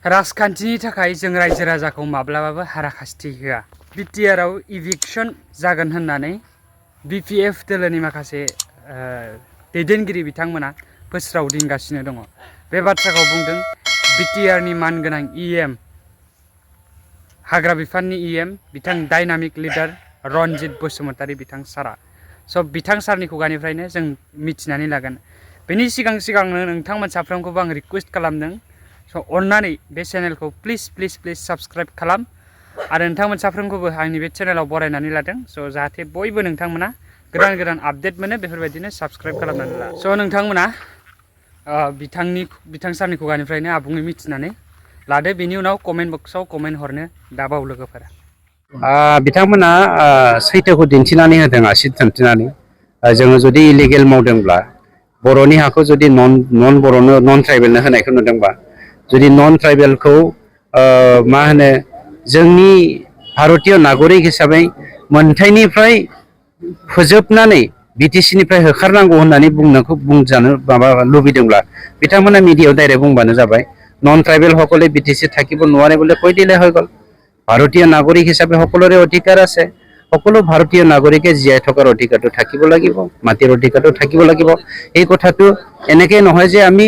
राजखान्थिनि थाखाय जों रायजो राजाखौ माब्लाबाबो हाराखास्ति होआ। बिटिआरआव इभिक्सन जागोन होननानै बिपिएफ दोलोनि माखासे दैदेनगिरि बिथांमोना फोस्रावदिंगासिनो दङ। बे बाथ्राखौ बुंदों बिटिआरनि मानगोनां इएम हाग्रा बिफाननि इएम बिथां डायनामिक लिडार रनजित बसुमतारी बिथां सारा। स' बिथां सारनि खुगानिफ्रायनो जों मिथिनानै लागोन। बेनि सिगांनो नोंथांमोन साफ्रोमखौबो आं रिक्वेस्ट खालामदों। स' अन्नानै बे चेनेलखौ प्लिज साबस्क्राइब खालाम आरो नोंथांमोन साफ्रोमखौबो आंनि बे चेनेलाव बरायनानै लादों। स' जाहाथे बयबो नोंथांमोना गोदान अपडेट मोनो बेफोरबायदिनो साबस्क्राइब खालामनानै ला। स' नोंथांमोना बिथां सारनि खुगानिफ्रायनो आबुङै मिथिनानै लादो। बेनि उनाव कमेन्ट बक्सआव कमेन्ट हरनो दाबाव लोगोफोरा। बिथांमोना सैथोखौ दिन्थिनानै होदों, आसि दिन्थिनानै जोङो जुदि इलिगेल मावदोंब्ला बर'नि हाखौ जुदि नन ट्राइबेलनो होनायखौ नुदोंबा, जुदि नन ट्राइबेलखौ मा होनो जोंनि भारतीय नागरिक हिसाबै मोनथायनिफ्राय फोजोबनानै बिटिसिनिफ्राय होखारनांगौ होननानै बुंजानो लुबैदोंब्ला बिथांमोना मिडियायाव डाइरेक्ट बुंबानो जाबाय, नन ट्राइबेल সকলে বিটিসি থাকিব নোৱাৰে বুলি কৈ দিলে হৈ গ'ল। ভাৰতীয় নাগৰিক হিচাপে সকলোৰে অধিকাৰ আছে। সকলো ভাৰতীয় নাগৰিকে জীয়াই থকাৰ অধিকাৰটো থাকিব লাগিব, মাটিৰ অধিকাৰটো থাকিব লাগিব। এই কথাটো এনেকৈ নহয় যে আমি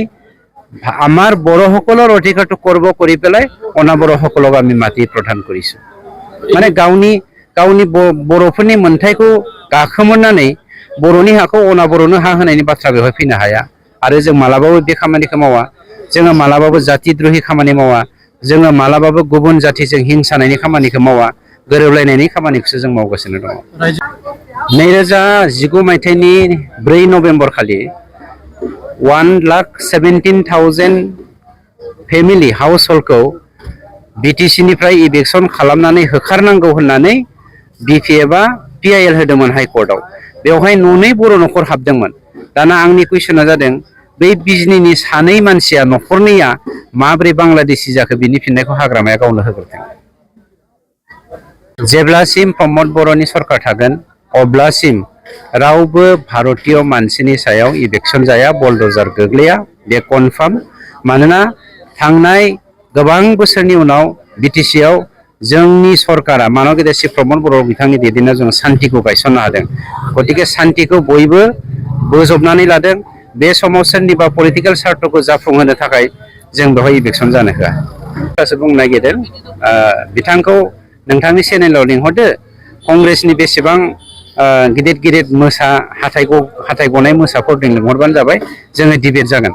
আমাৰ বড়োসকলৰ অধিকাৰটো খৰ্ব কৰি পেলাই অনাবড়োসকলক আমি মাটি প্ৰদান কৰিছো। মানে গাवनि बर'फोरनि मोनथायखौ गाखोमोननानै बर'नि हाखौ अनाबर'नो हा होनायनि बाथ्रा बेवहाय फैनो हाया। आरो जों मालाबाबो बे खामानिखौ मावा। जोङो मालाबाबो जातिद्रहि खामानि मावा। जोङो मालाबाबो गुबुन जातिजों हिंसानायनि खामानिखौ मावा। गोरोबलायनायनि खामानिखौसो जों मावगासिनो दङ। 2019 मायथाइनि 4 नभेम्बर खालि 1,17,000 फेमिलि हाउस हल्डखौ बिटिसिनिफ्राय इभिक्सन खालामनानै होखारनांगौ होननानै बिपिएफआ पिआइएल होदोंमोन हाइकर्टआव। बेवहाय 9 बर' न'खर हाबदोंमोन। दाना आंनि कुइसना जादों, बै बिजनीनि 2 मानसिया न'खरनैया माब्रै बांलादेशी जाखो बिनि फिननायखौ हाग्रामाया गावनो होग्रोथों। जेब्लासिम प्रमद बर'नि सरकार थागोन अब्लासिम रावबो भारतीय मानसिनि सायाव इभिक्सन जाया, बलडजार गोग्लैया, बे कनफार्म। मानोना थांनाय गोबां बोसोरनि उनाव बिटिसिआव जोंनि सरकारा मानव गेदेरसि प्रमद बर' बिथांनि दैदेननायाव जों सान्तिखौ गायसननो हादों। गतिके सान्तिखौ बयबो बोजबनानै लादों। बे समाव सोरनिबा पलिटिकेल सार्थखौ जाफुंहोनो थाखाय जों बेवहाय इभिक्सन जानो होआ। बुंनो नागिरदों बिथांखौ नोंथांनि चेनेलाव लिंहरदो, कंग्रेसनि बेसेबां गिदिर मोसा हाथाइ गनाय मोसाफोरजों लिंहरबानो जाबाय, जोङो डिबेट जागोन।